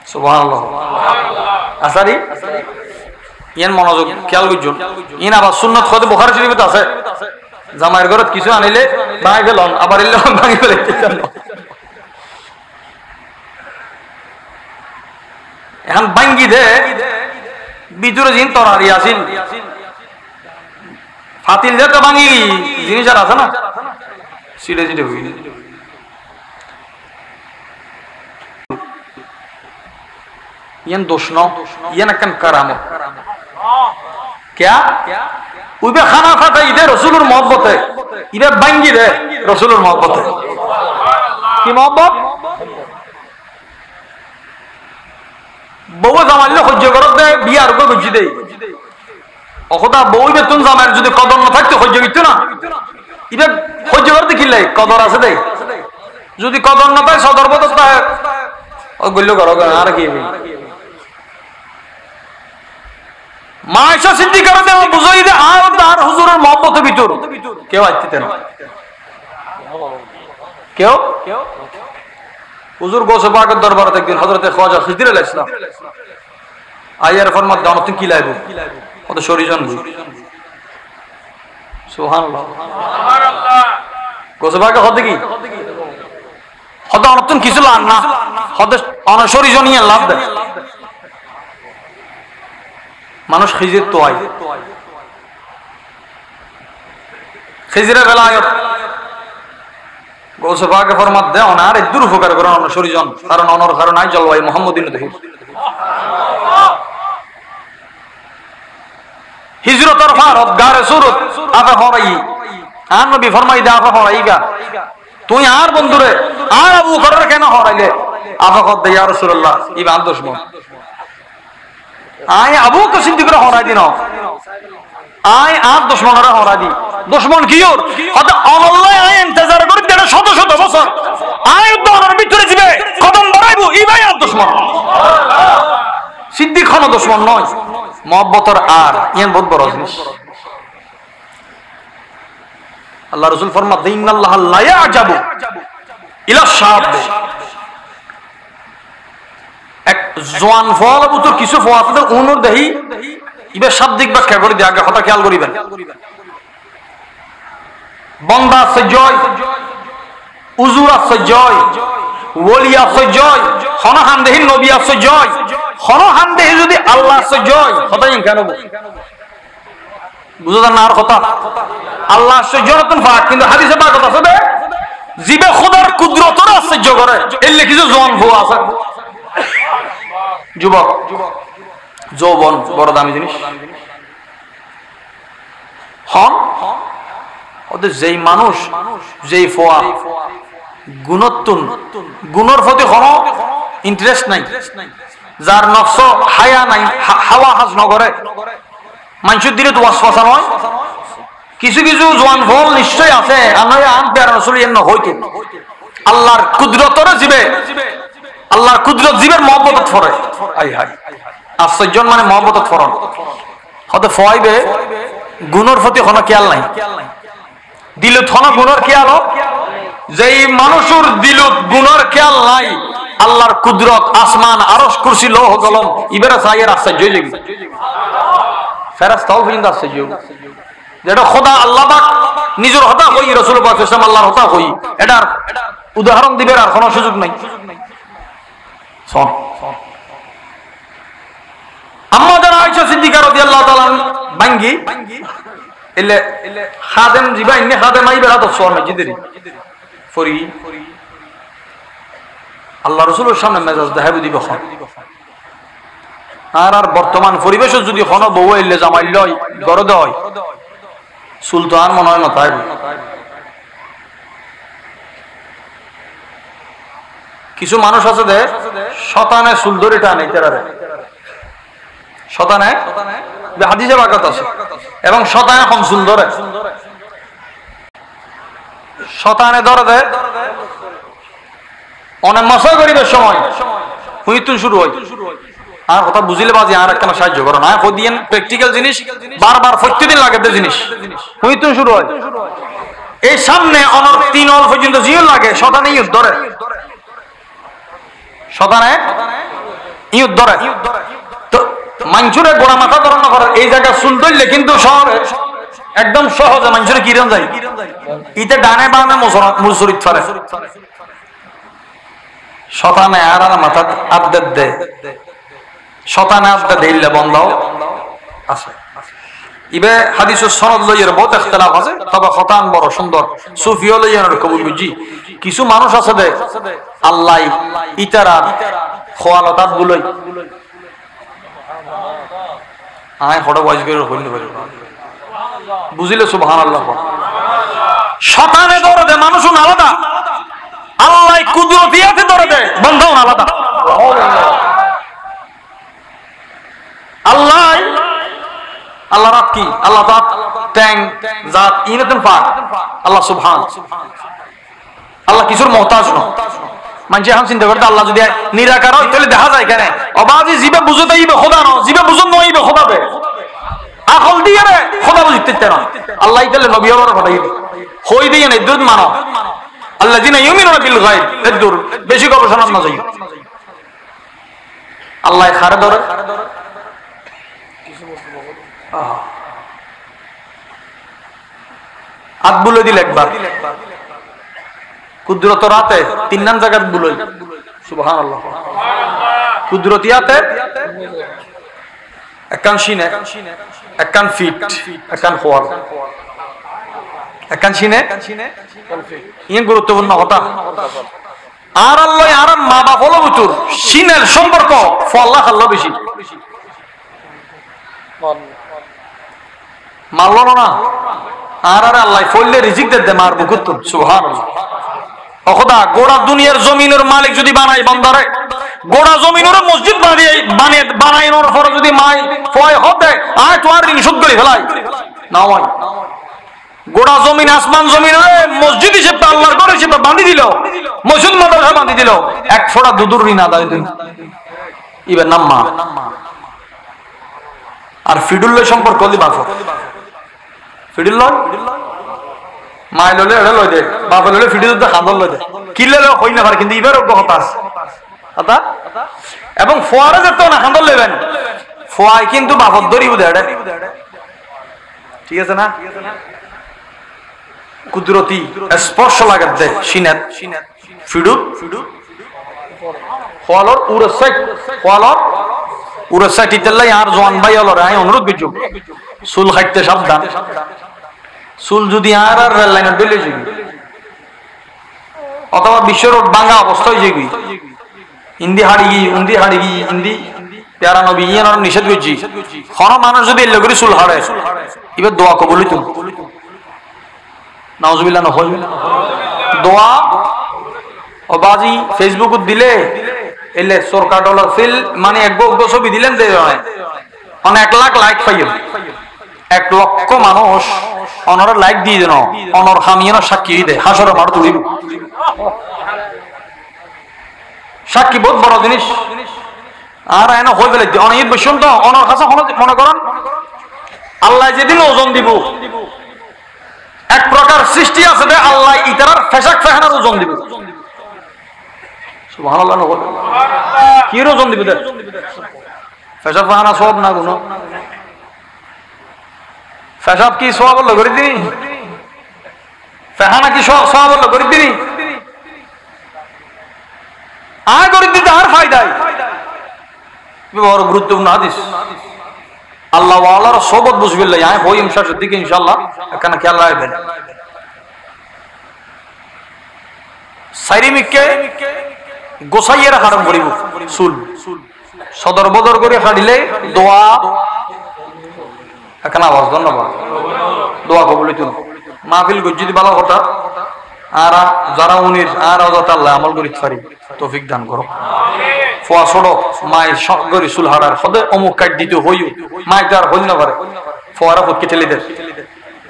সুবহানাল্লাহ আসারি ইয়ান মনোযোগ খেয়াল করুন ইন আবার সুন্নাত খোদে বুখারী শরীফে আছে জামাইয়ের ঘরত কিছু আনিলে ভাই গেলন আবার ইল্লে ভাঙি ফেলে এখন ভাঙ্গি দে ভিতরে জিন তরারি আসিল ফাতিল দে তো ভাঙি জিনিস আর আছে না সিটে সিটে হই ইয়ান দোষ ন ইয়ান একখান কারামত क्या उबे खाना खाता इधे रसूलुर मोहब्बत है इधे बंगी दे रसूलुर मोहब्बत है की मोहब्बत বউ জামাইলে সহ্য করত দে বিয়ার গো বুঝি দেই অখদা বউ বেতন জামাইর যদি কদর না থাকতো সহ্য করতে না ইবে সহ্য করতে কি লাই কদর আছে দেই যদি কদর না পায় সদর বদর পায় ও গল্ল করো আর কি মা আয়েশা সিদ্দিকা রাদিয়াল্লাহু আনহা বুঝাই দে আর হুজুরের মহব্বতের ভিতর কেউ আইতে না কেউ হুজুর গোসে পাকের দরবারে একদিন হযরতে খাজা খিজর আলাইহিস সালাম আয়ার ফরমাত দাও তুই কি লাইবো কত শরীজন সুবহানাল্লাহ সুবহানাল্লাহ গোসে পাকে হতে কি হতে অনতুন কিছু লান না হতে অনশরীজন নিয়ে লাভ দেয় মানুষ খিজির তো আই খিজিরের বেলায়ত গোসে পাকে ফরমাত দেয় অনার এদুর উপকার করে অনশরীজন কারণ অনর কারণ আই জলবায়ু মুহাম্মদিন দেহ হিজরতের ফারত গারে সুরত আফা হরাই আর নবী ফরমাই দে আফা হরাইগা তুই আর বন্ধুরে আর আবু বকরের কেন হরাইলে আফা কদ দে ইয়া রাসূলুল্লাহ ইবান দুশমন আয় আবু বকর সিদ্দিকরে হরাই দিন আয় আর দুশমনরে হরাই দি দুশমন কিওর হতে আল্লাহ আয় ইন্তজার করি দেড় শত শত বছর আয় দরর ভিতরে যাবে কদম বাড়াইবো ইবাই আর দুশমন সিদ্দিক খান দুশমন নয় মহব্বতের আর ইয়ান বহুত বড় জিনিস আল্লাহ রাসূল ফরমাতে ইন্নাল্লাহ লা ইয়াজাবু ইলা শাব এক জওয়ান ফল বুতর কিছু ফওয়াতে অনুর দেহি ইবে শাব্দিক ব্যাখ্যা করে দিয়ে আগে কথা খেয়াল করিবেন বন্দা সজয় উজুর সজয় ওলিয়া সজয় খনাহান দেহি নবী সজয় খনাহান দেহি যদি আল্লাহ সজয় কথা কেন বুঝা না আর কথা আল্লাহ সজয়তন ফাক কিন্তু হাদিসে পাক কথা আছে জিবে খোদার কুদরতর সহ্য করে এলে কিছু জওয়ান ফো আছে যুবক যৌবন বড় দামি জিনিস হন ওদের যেই মানুষ যেই ফোয়া গুণত্তুন গুণর প্রতি কোনো ইন্টারেস্ট নাই যার নফস হায়া নাই হাওয়া হাজ নগরে মানুষের দিলে তো ওয়াসওয়াসা নয় কিছু কিছু জওয়ান ফল নিশ্চয় আছে আল্লাহ আন প্যারা রাসূল এন্ন হইতো আল্লাহর কুদরতরে জিবে আল্লাহর কুদরত জীবের মহব্বত ফরে আই হাই আশ্চর্য মানে মহব্বত ফরন হতে ফয়বে গুণর প্রতি কোনো খেয়াল নাই দিলত কোনো গুণর খেয়াল যেই মানুষের দিলত গুণর খেয়াল নাই আল্লাহর কুদরত আসমান আরশ কুরসি লৌহ কলম ইবেরা সাইয়ের আশ্চর্য হয়ে যাবে ফেরেশতাও পর্যন্ত আশ্চর্য যেটা খোদা আল্লাহ পাক নিজের হতা কই রাসূল পাক সাল্লাল্লাহু আলাইহি ওয়াসাল্লাম আল্লাহর হতা কই এটার উদাহরণ দিবের আর কোনো সুযোগ নাই শোন আম্মা জান আয়েশা সিদ্দিকা রাদিয়াল্লাহু তাআলা বাঙ্গি এলে খাদেম জিবা ইন্নে খাদেম আই বেরা তো সোর মসজিদের ফরি আল্লাহ রাসূলের সামনে মেজাজ দেখাবো দিব আর বর্তমান পরিবেশ যদি কোনো বউ এলে জামাই লয় গরদ হয় সুলতান মনে হয় মাথায় কিছু মানুষ আছে দে শতানে সুলদরি টানে তেরারে শতানে হাদিসে বাকাত আছে এবং শতানে কম সুলদরে শতানে ধরে দে অনেক মশা গরিবের সময় হুইতুন শুরু হয় আর কথা বুঝিলে বাজি আর একটা সাহায্য করো না দিন প্র্যাকটিক্যাল জিনিস বারবার প্রত্যেকদিন লাগে জিনিস হুইতুন শুরু হয় এই সামনে অনর 3 অল পর্যন্ত জিও লাগে শতানে ইউজ ধরে শতানে ইউজ ধরে তো মাঞ্চুরে গোড়া মাথা ধরনা করে এই জায়গা চুল ধরলে কিন্তু শহরে একদম সহজে মাঞ্চুরে কিরণ যায় ইতে ডানে বামে মুসরিত ফরে শতানে আর মাথা আদ্দেদ দে শতানে আদ্দে দিলে বন্ধাও আছে ইবে হাদিসের সনদ লইয়ের বহুত ইখতিলাফ আছে তবে শতান বড় সুন্দর সুফিও লইয়ের কবুল বুঝি কিছু মানুষ আছে দে আল্লাহ ইতারা খোয়ালতাত বুলই আয় হড় ওয়াজ করে হইল বুঝিলে সুবহানাল্লাহ শতানে ধরে দে মানুষ আলাদা আল্লাহ কুদরতিয়াতে ধরে দে বন্ধাও আলাদা আল্লাহ আল্লাহ রাত কি আল্লাহ জাত ট্যাং জাত ইনতুন পাক আল্লাহ সুবহান আল্লাহ কিছুর মুহতাজ না মানে এখন চিন্তা করতে আল্লাহ যদি নিরাকার হয় তাহলে দেখা যায় কেন অবাজি জিবে বুঝতে ইবে খোদা না জিবে বুঝন নয় ইবে খোদাবে আকল দিয়ে রে খোদা বুঝতে না আল্লাহ তাহলে নবী হওয়ার কথা হই দিয়ে না দুধ মানো আল্লাযিনা ইউমিনুনা বিল গায়ব এদুর বেশি গবেষণা না যাই আল্লাহ খারে ধরে হাত বুলে দিল একবার কুদরত রাতে 3 নাম জায়গা বুলই সুবহানাল্লাহ কুদরতিয়াতে একান সিনে একান ফিট একান খোয়াল একান সিনে ইয়ে গুরুত্বপূর্ণ কথা আর আল্লাহ আর মা বাপ হলো বুতুর সিনের সম্পর্ক ফল্লা খাল্লা বেশি মারল না আর আল্লাহ ফললে রিজিক দে মার বুকুত সুবহানাল্লাহ অখদা গোড়া দুনিয়ার জমিনের মালিক যদি বানাই বান্দারে গোড়া জমিনের মসজিদ বানানোর পরে যদি মাই ফয় হতে আয় তো আর ঋণ শোধ করে ফেলাই না হয় গোড়া জমিন আসমান জমিন মসজিদ হিসেবে আল্লাহর ঘর হিসেবে বাঁধি দিল মসজিদ মাদ্রাসা বাঁধি দিল এক ফোঁটা দুধুর ঋণ আদায় দিন ইবের নাম মা আর ফিডুল্লের সম্পর্ক হলি বাপ ফিডুল লয় মাই ললে এটা লয় দে বাপ ললে ফিডুল তো খান্দল লয় দে কিলে লয় হই না পারে কিন্তু ইবার কথা আছে আতা এবং ফোয়ারে যেত না খান্দল লেবেন ফোয়াই কিন্তু বাপত ধরিব দে ঠিক আছে না কুদরতি স্পর্শ লাগে দে সিনাত ফিডু ফলর উরসাইট ফলর উরসাইট ইতাল্লাই আর জওয়ান ভাই হলো রাই অনুরোধ বিজু সুল খাইতে সাবধান সুল যদি আর রেল লাইনের দিলে যাবি অথবা বিশ্ব রোড ভাঙা অবস্থায় যাবি হিন্দি হাড়ি হিন্দি প্যারা নবী ইয়ান নিষেধ করছি কোন মানুষ যদি এলে করে সুল হাড়ে এবার দোয়া কবুলি তুমি নাউজুবিল্লাহ নহল দোয়া ও বাজি ফেসবুকত দিলে এলে সরকার ডলার ফিল মানে এক ছবি দিলেন যে অনেক 1 লাখ লাইক পাইল 1 লক্ষ মানুষ অনরা লাইক দিয়ে দেন অনর হামিয়ানো সাক্ষী দে হাসর মার তুলিব সাক্ষী বহুত বড় জিনিস আর এনে হয়ে গেলে অনেক বসুন তো অনর কাছে মনে করেন আল্লাহ যেদিন ওজন দিব এক প্রকার সৃষ্টি আছে যে আল্লাহ ইতারার ফেসাক ফেহানার ওজন দিব সুবহানাল্লাহ কি ওজন দিব দে ফেসাক ফেহানা সব না গুণ ফেসাব কি সওয়াব আল্লাহ করে দিনি ফেহানা কি সওয়াব আল্লাহ করে দিনি আর করে দিতে আর ফায়দাই বড় গুরুত্বপূর্ণ হাদিস আল্লাহ ওয়ালার সোবত বুঝবিল্লাহ আয় হই ইনশাআল্লাহ দিকে ইনশাআল্লাহ এখানে খেয়াল রাখবেন সাইরিমিককে গোসাইয়ের হারাম করিব সুল সদর বদর করে খাড়িলে দোয়া এখানে আওয়াজ ধন্যবাদ দোয়া কবুল হইতো মাহফিল গজ্জিদি ভালো কথা আর যারা উনির আর আল্লাহ আমল করি পারি তৌফিক দান করো ফোয়া ছোড়ো মায়ের সগরি চুল হারার সদে অমুক কাট দিতে হইও মায়ের তার হইল না পারে ফোয়ারা পক্ষে ঠেলে দেয়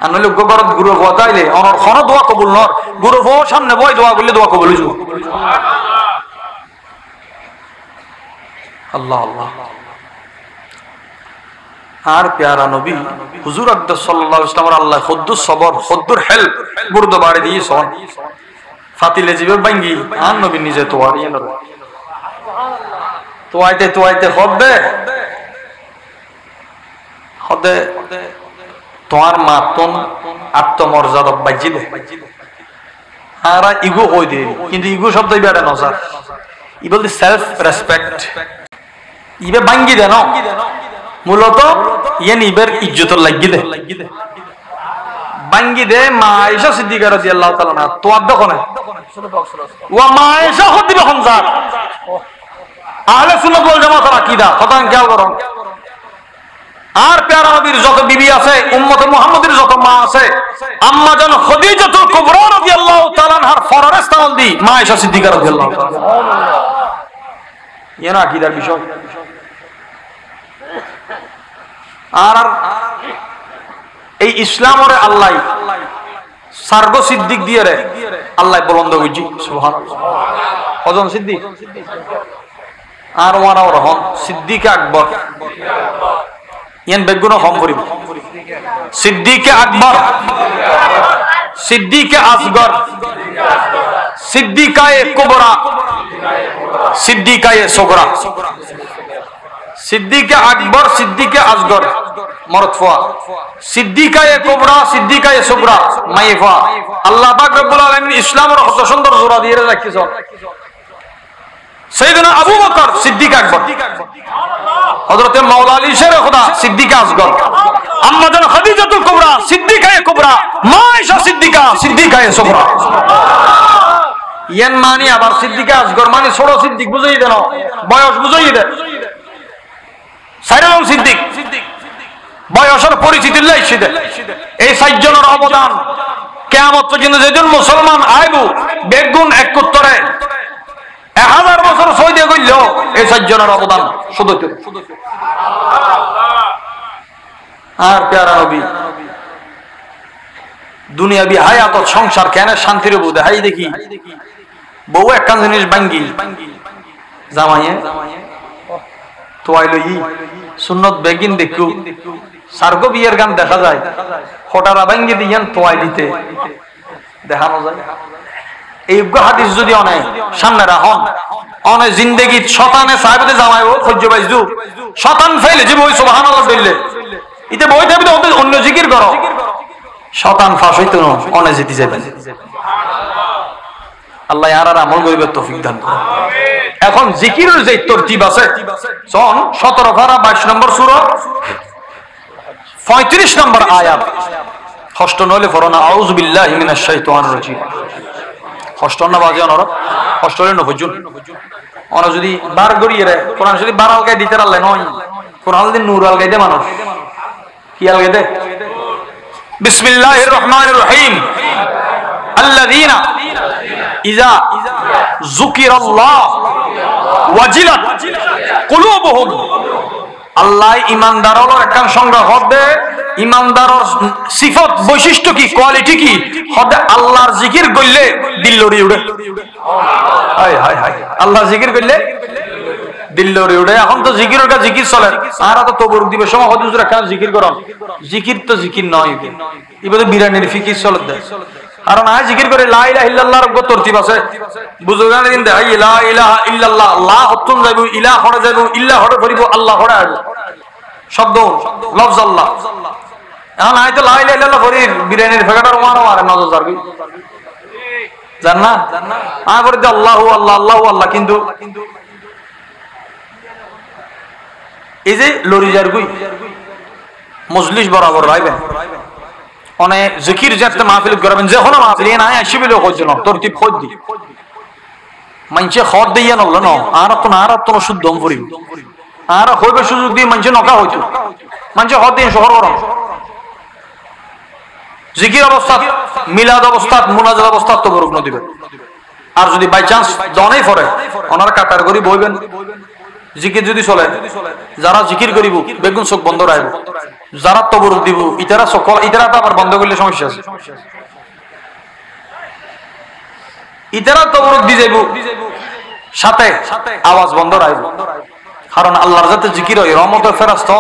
আর নইলে গোবরত গুরু ফোয়া তাইলে অনর খন দোয়া কবুল নর গুরু ফো সামনে বই দোয়া করলে দোয়া কবুল হইব আল্লাহ আল্লাহ আর প্যারা নবী হুজুর আকরাম সাল্লাল্লাহু আলাইহি ওয়াসাল্লাম আল্লাহ খুদ্দুস সবর খুদ্দুর হেল্প বুরদা বাড়ি দিয়ে সন ফাতিলে জিবে বাঙ্গি আর নবী নিজে তোয়ার ইয়ে নর তোয়াইতে হদে তোমার মাতন আত্মমর্যাদা বাজি দে আর ইগো হই দে কিন্তু ইগো শব্দ বেড়ে নজার ই বলতে সেলফ রেসপেক্ট ইবে বাঙ্গি দে ন মূলত ইয়ে নিবের ইজ্জতর লাগি দে বাঙ্গি দে মা আয়েশা সিদ্দিকা রাদিয়াল্লাহু তাআলা না তো আদ দেখো না ওয়া মা আয়েশা হদিবে হমজার আহলে সুন্নাত ওয়াল জামাতের আকীদা কথা খেয়াল করুন আর প্যারা নবীর যত বিবি আছে উম্মতে মুহাম্মাদের যত মা আছে আম্মা জান খাদিজাতুল কুবরা রাদিয়াল্লাহু তাআলা আনহার ফররেস্ত দি মা আয়েশা সিদ্দিকা রাদিয়াল্লাহু তাআলা ইয়া না আকীদার বিষয় আর এই ইসলামের আল্লাহ সার্গ সিদ্দিক দিয়ে রে আল্লাহ বলন্দ বুঝি সুবহানাল্লাহ ওজন সিদ্দিক আর ওয়ারা রহম সিদ্দিক আকবর ইয়ান বেগুন কম করিব সিদ্দিক আকবর সিদ্দিক আসগর সিদ্দিকায়ে কুবরা সিদ্দিকায়ে সুগরা সিদ্দিকে আকবর সিদ্দিকে আসগর মরদফা সিদ্দিকায়ে কুবরা সিদ্দিকায়ে সুগরা মাইফা আল্লাহ পাক রব্বুল আলামিন ইসলামের কত সুন্দর জোড়া দিয়ে রাখিছেন সাইয়েদনা আবু বকর সিদ্দিক আকবর হযরতে মাওলা আলী শের খোদা সিদ্দিক আসগর আম্মা জান খাদিজাতুল কুবরা সিদ্দিকায়ে কুবরা মা আয়েশা সিদ্দিকা সিদ্দিকায়ে সুগরা ইয়ান মানি আবার সিদ্দিকা আসগর মানে ছোট সিদ্দিক বুঝাই দেন বয়স বুঝাই দেন সাইরাল সিদ্দিক বয়সের পরিচিতি লাইছে এই সাতজনের অবদান কিয়ামত পর্যন্ত যেজন মুসলমান আইবু বেগুন 71 1000 বছর সইদে গইল এই সাতজনের অবদান শুধু আর প্যারা নবী দুনিয়াবি হায়াত সংসার কেন শান্তির বুঝে হাই দেখি বউ একখান জিনিস বাঙ্গি জামাইয়ে তোয়াইলো ই সুন্নত বেগিন দেখু সার্গো বিয়ের গান দেখা যায় হঠাৎ বাঙ্গি দিয়ান তোয়াই দিতে দেখানো যায় এই হাদিস যদি অনেক সামনে রাখুন অনেক জিন্দেগি শতানে সাহেবতে জামাইও সহ্য পাইছু শতান ফেলে যে বই সুবহানাল্লাহ বললে ইতে বই থাকবে অন্য জিকির করো শতান ফাঁস হইতো না অনেক জিতি যাবে আল্লাহ আর আমল করিবে তৌফিক দান করুন এখন জিকিরের যে তরতিব আছে সন 17 পারা 22 নম্বর সূরা 35 নম্বর আয়াত ষষ্ঠ নলে ফরনা আউযু বিল্লাহি মিনাশ শাইতানির রাজিম ষষ্ঠ না বাজে অনরা ষষ্ঠ হলে নফজুন অন যদি বার গড়িয়ে রে কোরআন শরীফ বার আলগায় দিতে পারলে নয় কোরআন দিন নূর আলগায় দে মানুষ কি আলগায় দে বিসমিল্লাহির রহমানির রহিম আল্লাযীনা ইযা যুকিরাল্লাহ ওয়াজিলাত কুলুবুহুম আল্লাহ ঈমানদারদের একখান সংগ্রহ হবে ইমানদারর সিফত বৈশিষ্ট্য কি কোয়ালিটি কি হদে আল্লাহর জিকির করলে দিল লড়ি উড়ে হায় হায় হায় আল্লাহর জিকির করলে দিল লড়ি উড়ে এখন তো জিকিরের কাছে জিকির চলে আর তো তবরুক দিবে সময় হদ হুজুর কেন জিকির করন জিকির তো জিকির নয় ইবাদত বিরানির ফিকির চলে দেয় কারণ আজ জিকির করে লা ইলাহা ইল্লাল্লাহর গো তরতিব আছে বুজুর্গানে দিন দেয় লা ইলাহা ইল্লাল্লাহ লা হতুন যাইবো ইলাহ হড়ে যাইবো ইল্লাহ হড়ে করিব আল্লাহ হড়ে আসবে শব্দ লফজ আল্লাহ এখন আইতো লা ইলাহা ইল্লাল্লাহ ফরির বিরানির ফেকাটার ওয়ানো আর নজর যাবি জান না আ করে দে আল্লাহু আল্লাহ আল্লাহু আল্লাহ কিন্তু এই যে লরিজার গুই মজলিস বরাবর রাইবেন অনেক জিকির যেতে মাহফিল করবেন যে কোনো মাহফিল না আসিবিল কইজন তরতিব খোদ দি মানছে খদ দিয়া নল ন আর তো শুদ্ধ পড়ি আর হইবে সুযোগ দি মানছে নকা হইতো মানছে খদ দিন শহর গরম জিকির অবস্থা মিলাদ অবস্থা মুনাজাত অবস্থা তো বরক ন দিবে আর যদি বাই চান্স দনেই পড়ে ওনার কাতার করি বইবেন জিকির যদি চলে যারা জিকির করিব বেগুন চোখ বন্ধ রাখব যারা তবরুক দিব ইতারা সকল ইতারা তো আবার বন্ধ করলে সমস্যা আছে ইতারা তবরুক দি যাইব সাথে আওয়াজ বন্ধ রাখব কারণ আল্লাহর যাতে জিকির হয় রহমতের ফেরেশতা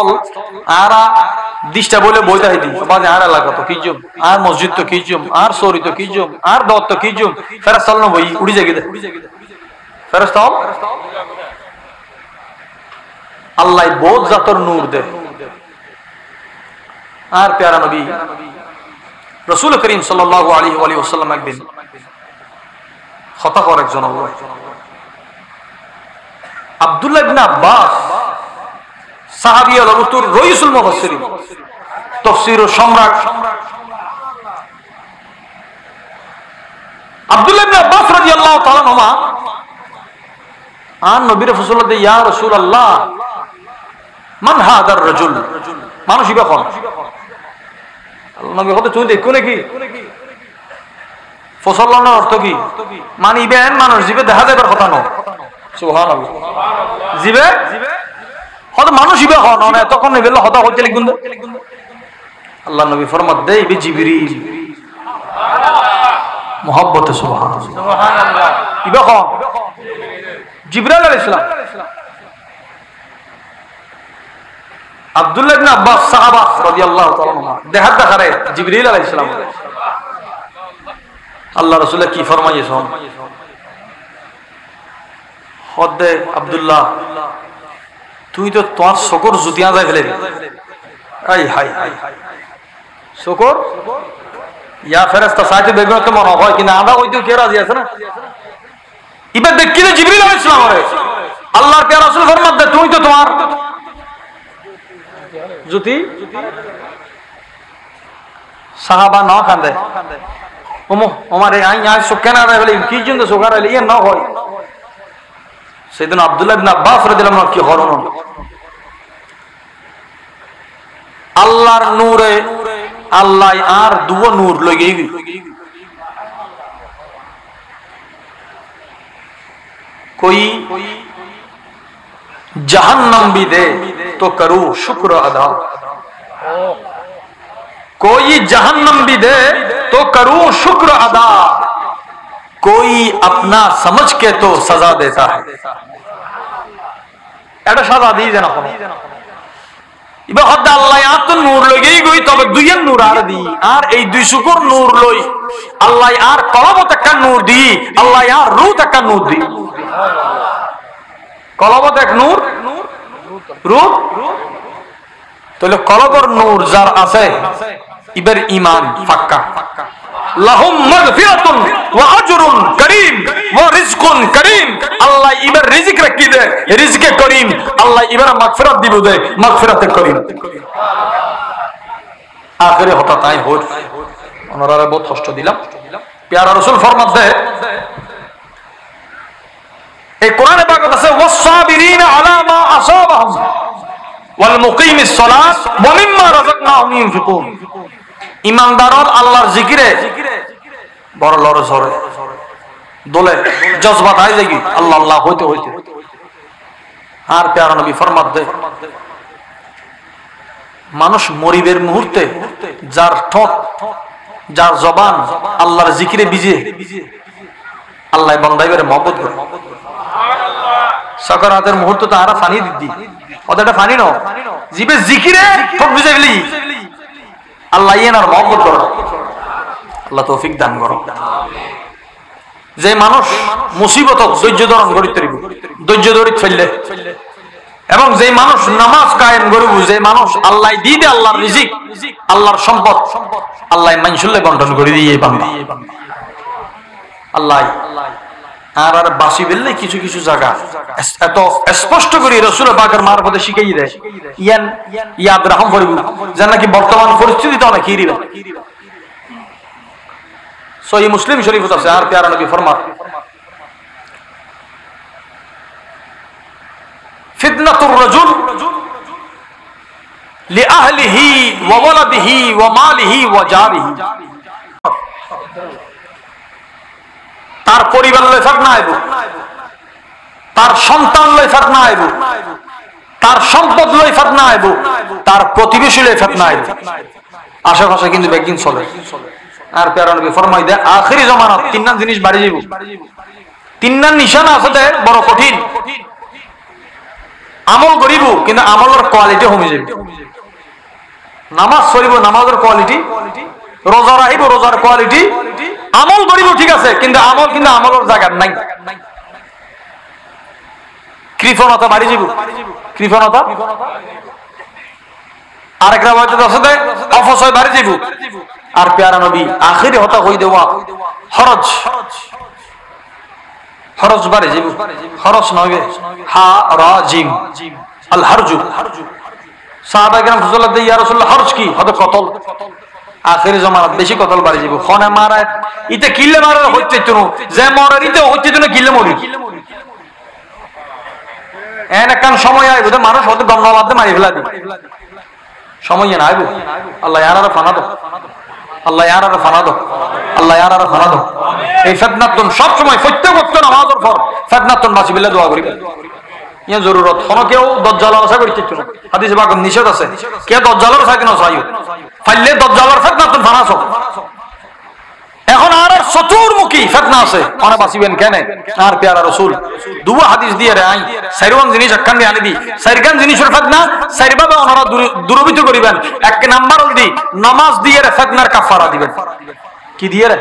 আর দিশটা বলে বইতে হয় দি বাজে আর এলাকা তো কি জম আর মসজিদ তো কি জম আর সরি তো কি জম আর দত তো কি জম ফেরেশতা ন বই উড়ি যাগি দে ফেরেশতা আল্লাহ বহুত জাতর নূর দে আর প্যারা নবী রাসূল করিম সাল্লাল্লাহু আলাইহি ওয়া সাল্লাম একদিন খতা করে একজন আব্দুল্লাহ ইবনে আব্বাস সাহাবী আল-উতুর রাইসুল মুফাসসিরিন তাফসীর ও সম্রাট আব্দুল্লাহ ইবনে আব্বাস রাদিয়াল্লাহু তাআলা আনহুমা আন নবী রাসূলুল্লাহ দে ইয়া রাসূলুল্লাহ মান হাদার রাজুল মানুষ ইবা কোন আল্লাহ নবী কত তুই দেখো নাকি ফসলানোর অর্থ কি মানিবেন মানুষ জিবে দেখা যাবার কথা নয় সুবহানাল্লাহ জিবে হয়তো মানুষ ইবা হন না তখন নেবেল হতা হইতে লিখুন আল্লাহ নবী ফরমাত দেই বি জিবরিল মুহাব্বতে সুবহানাল্লাহ ইবা কোন জিবরাইল আলাইহিস সালাম আব্দুল্লাহ ইবনে আব্বাস সাহাবা রাদিয়াল্লাহু তাআলা আনহু দেখাত দেখারে জিবরিল আলাইহিস সালাম আল্লাহ রাসূল কি ফরমাইছেন হদে আব্দুল্লাহ তুই তো তোর শকর জুতিয়া যায় ফেলে আই হাই হাই শকর ইয়া ফেরেশতা সাইতে বেগুন তো মনে হয় কিনা আদা হইতো কে রাজি আছে না ইবা দেখি যে জিবরিল আলাইহিস সালাম রে আল্লাহর কে রাসূল ফরমাত দে তুই তো তোমার জুতি সাহাবা না কান্দে ওমো আমারে আই আই সুকেনা রে বলি কি জন্য সুগার আইলে ইয়া না হয় সেদিন আব্দুল্লাহ ইবনে আব্বাস রাদিয়াল্লাহু আনহু কি হরন আল্লাহর নূরে আল্লাহ আর দুও নূর লগে कोई जहन्नम भी दे तो करो शुक्र अदा कोई जहन्नम भी दे तो करो शुक्र अदा कोई अपना समझ के तो सजा देता है এটা সাজা দিয়ে দেন এখন এবার হদ আল্লাহ এত নূর লগেই গই তবে দুইয়ের নূর আর দি আর এই দুই শুকর নূর লই আল্লাহ আর কলবত একটা নূর দি আল্লাহ আর রূহ একটা নূর দি কলবত এক নূর রূহ তাহলে কলবর নূর যার আছে ইবার ঈমান পাক্কা লাহুম মাগফিরাতুন ওয়া আজরুন কারীম ওয়া রিজকুন কারীম আল্লাহ ইবার রিজিক রাখি দে রিজকে করিম আল্লাহ ইবার মাগফিরাত দিব দে মাগফিরাতে করিম আখেরে হতা তাই হোর ওনারা বহুত কষ্ট দিলাম প্যারা রাসূল ফরমাত দে এই কোরআনে পাক আছে ওয়াসসাবিরিনা আলা মা আসাবাহুম ওয়াল মুকিমিস সালাত ওয়া মিম্মা রাযাকনাহুম ইউনফিকুন ইমানদারর আল্লাহর জিকিরে বড় লড় সরে দোলে জজবাত আই যাগি আল্লাহ আল্লাহ হইতে হইতে আর প্যারা নবী ফরমাত দে মানুষ মরিবের মুহূর্তে যার ঠোঁট যার জবান আল্লাহর জিকিরে ভিজে আল্লাহ বান্দাইবের মহব্বত করে। সাকারাতের মুহূর্ত তো আরা ফানি দিদি ওটা ফানি ন জিবে জিকিরে ঠোঁট ভিজে গেলি আল্লাহ আর মহব্বত করো। আল্লাহ তৌফিক দান করো। যে মানুষ মুসিবত ধৈর্য ধারণ করিতে ধৈর্য ধরে ফেললে এবং যে মানুষ নামাজ কায়েম করব যে মানুষ আল্লাহ দিদে আল্লাহর রিজিক আল্লাহর সম্পদ আল্লাহ মানসুল্লে বন্টন করে দিয়ে বান্দা আল্লাহ আর আর বাসি বেললে কিছু কিছু জায়গা এত স্পষ্ট করে রাসূল পাকের মারফতে শিখাই দেয় ইয়াদ রাখম করিব যেন নাকি বর্তমান পরিস্থিতিতে অনেক হিরিবে। সহিহ মুসলিম শরীফত আছে আর প্যারা নবী ফরমান ফিতনাতুর রাজুল লিআহলিহি ওয়া ওয়ালাদিহি ওয়া মালিহি ওয়া জারিহি তার পরিবার লয় ফিতনা আইব তার সন্তান লয় ফিতনা আইব তার সম্পদ লয় ফিতনা আইব তার প্রতিবেশী লয় ফিতনা আইব। আশেপাশে কিন্তু বেগিন চলে। আর প্যারা নবী ফরমাই দেয় আখিরি জামানাত তিনটা জিনিস বাড়ি যাইব। তিনটা নিশানা আছে বড় কঠিন। আমল করিব কিন্তু আমলের কোয়ালিটি কমে যাবে। নামাজ পড়িব নামাজের কোয়ালিটি, রোজা রাখিব রোজার কোয়ালিটি, আমল করিব ঠিক আছে কিন্তু আমলের জায়গা নাই। কৃপণতা বাড়ি যাব। কৃপণতা আরেকটা বলতে আছে অপচয় বাড়ি যাব। আর প্যারা নবী আখিরি হতা হই দেওয়া খরচ খরচ বাড়ি যাব। খরচ নবে হা রা জিম আল হারজু। সাহাবা কেরাম রাসূলুল্লাহ দে ইয়া রাসূলুল্লাহ খরচ কি হতে কতল। আখিরি জামানাত বেশি কতল বাড়ি যাব। খনে মারায় ইতে কিল্লে মারার হইতে তো যে মরার ইতে হইতে তো কিল্লে মরি এন কান সময় আইব তো মানুষ হতে গঙ্গা বাদে মারি ফেলা দিবে। সময় না আইব। আল্লাহ ইয়ারা ফানা দাও আল্লাহ ইয়ারা ফানা দাও আল্লাহ ইয়ারা ফানা দাও। এই ফিতনাতুন সব সময় প্রত্যেক ওয়াক্ত নামাজের পর ফিতনাতুন বাঁচি বিল্লাহ দোয়া করিবে। ইয়া জরুরত কোন কেউ দজ্জালের আশা করিতে না। হাদিসে পাক নিষেধ আছে কে দজ্জালের আশা কেন চাইও ফাইলে দজ্জালের ফিতনাতুন ফানাসো। এখন আর চতুর্মুখী ফিতনা আছে অনে বাঁচিবেন কেন? আর প্যারা রাসূল দুয়া হাদিস দিয়ে রে আই চারজন জিনিস একখান দিয়ে আনি দি চারখান জিনিসের ফিতনা চারভাবে ওনারা দূরীভূত করিবেন। এক নাম্বার হল নামাজ দিয়ে রে ফিতনার কাফারা দিবেন। কি দিয়ে রে?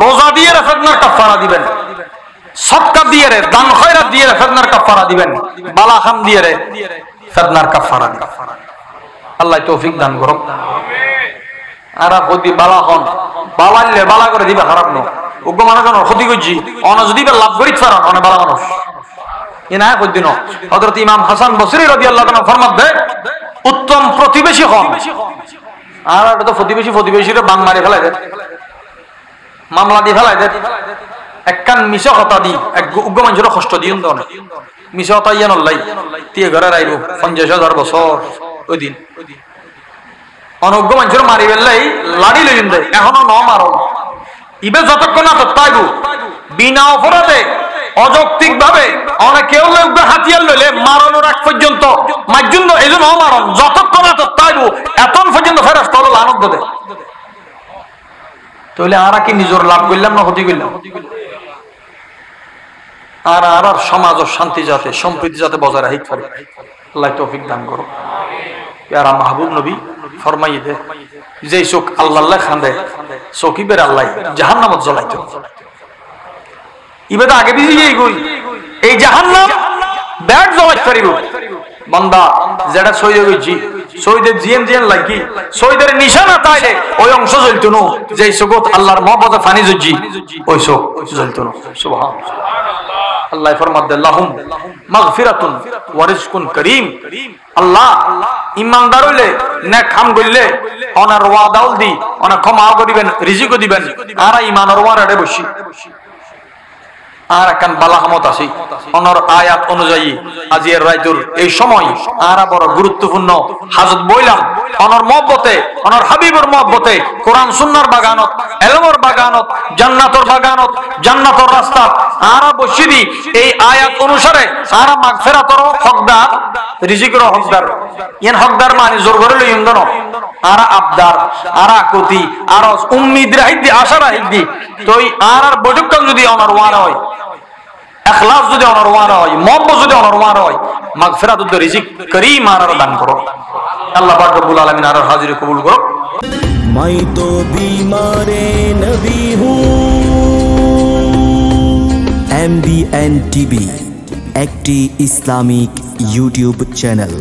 রোজা দিয়ে রে ফিতনার কাফারা দিবেন। সদকা দিয়ে রে দান খয়রাত দিয়ে রে ফিতনার কাফারা দিবেন। বালা খাম দিয়ে রে ফিতনার কাফারা দিবেন। আল্লাহ তৌফিক দান করুন। আর যদি বালা হন বালাইলে বালা করে দিবে খারাপ ন ওগো মানুষজনের ক্ষতি করছি অন যদি লাভ করি ফারান অনেক বালা মানুষ এ না কইদিন। হযরত ইমাম হাসান বসরি রাদিয়াল্লাহু তাআলা ফরমাত দেয় উত্তম প্রতিবেশী হন। আর এটা তো প্রতিবেশীরে বান মারি ফেলাই দেয় মামলা দিয়ে ফেলাই দেয়। একখান মিশা কথা দি এক উগ্র মানুষের কষ্ট দিন তো অনেক মিশা কথা ইয়া নল্লাই তিয়ে ঘরে আইব 50,000 বছর ওই দিন অনজ্ঞ মানুষের মারি ফেললেই লাড়ি লইন দেয়। এখনো ন মারো ইবে যতক্ষণ না তাইব বিনা অপরাধে অযৌক্তিক ভাবে অনেকেও হাতিয়ার লইলে মারানোর আগ পর্যন্ত মার্জন্য এই জন্য মারণ যতক্ষণ না তাইব এতন পর্যন্ত ফেরেশতা হলো লানত দেয়। তাহলে আর কি নিজের লাভ করলাম না ক্ষতি করলাম? আর আর সমাজ ও শান্তি যাতে সম্প্রীতি যাতে বজায় রাখতে পারে আল্লাহ তৌফিক দান করো। প্যারা মাহবুব নবী ফরমাই দে যে চোখ আল্লাহ খান্দে চোখই বের আল্লাহ জাহান্নামত জ্বলাইতে ইবে তো আগে দিয়ে এই জাহান্নাম ব্যাট জ্বলাইতে পারিব। বান্দা যেটা শহীদ হয়েছি শহীদের জিএন জিএন লাগি শহীদের নিশানা তাইলে ওই অংশ জ্বলতো না যে চোখত আল্লাহর মহব্বতে ফানি জ্বলছি ওই চোখ জ্বলতো না। সুবহানাল্লাহ। আল্লাহ ফরমাত দে লাহুম মাগফিরাতুন ওয়া রিজকুন কারীম। আল্লাহ ইমানদার হইলে নেক কাম করলে ওনার ওয়াদাউল দি ওনা ক্ষমা করিবেন রিজিকও দিবেন। আর ইমানের ওয়ারাডে বসি আর একখান বালাহামত আছে অনর আয়াত অনুযায়ী আজিয়ের রাইতুর এই সময় আরা বড় গুরুত্বপূর্ণ হাজত বইলাম অনর মহব্বতে অনর হাবিবুর মহব্বতে কোরআন সুন্নাহর বাগানত ইলমের বাগানত জান্নাতের বাগানত জান্নাতের রাস্তা আরা বসিদি এই আয়াত অনুসারে আরা মাগফিরাতর হকদার রিজিকের হকদার ইয়ান হকদার মানে জোর করে লইন দনো আরা আবদার আরা কতি আর উম্মিদ রাহিদি আশা রাহিদি তো এই আর বৈঠকটা যদি অনর ওয়ান হয় ইখলাস যদি অনর ওয়ান হয় মহব্বত যদি অনর ওয়ান হয় মাগফিরাতুদ রিজিক করিম আর দান করো আল্লাহ পাক রব্বুল আলামিন আর হাজির কবুল করো मैं तो बीमारे नबी हूँ MBN TV একটি ইসলামিক ইউটিউব চ্যানেল।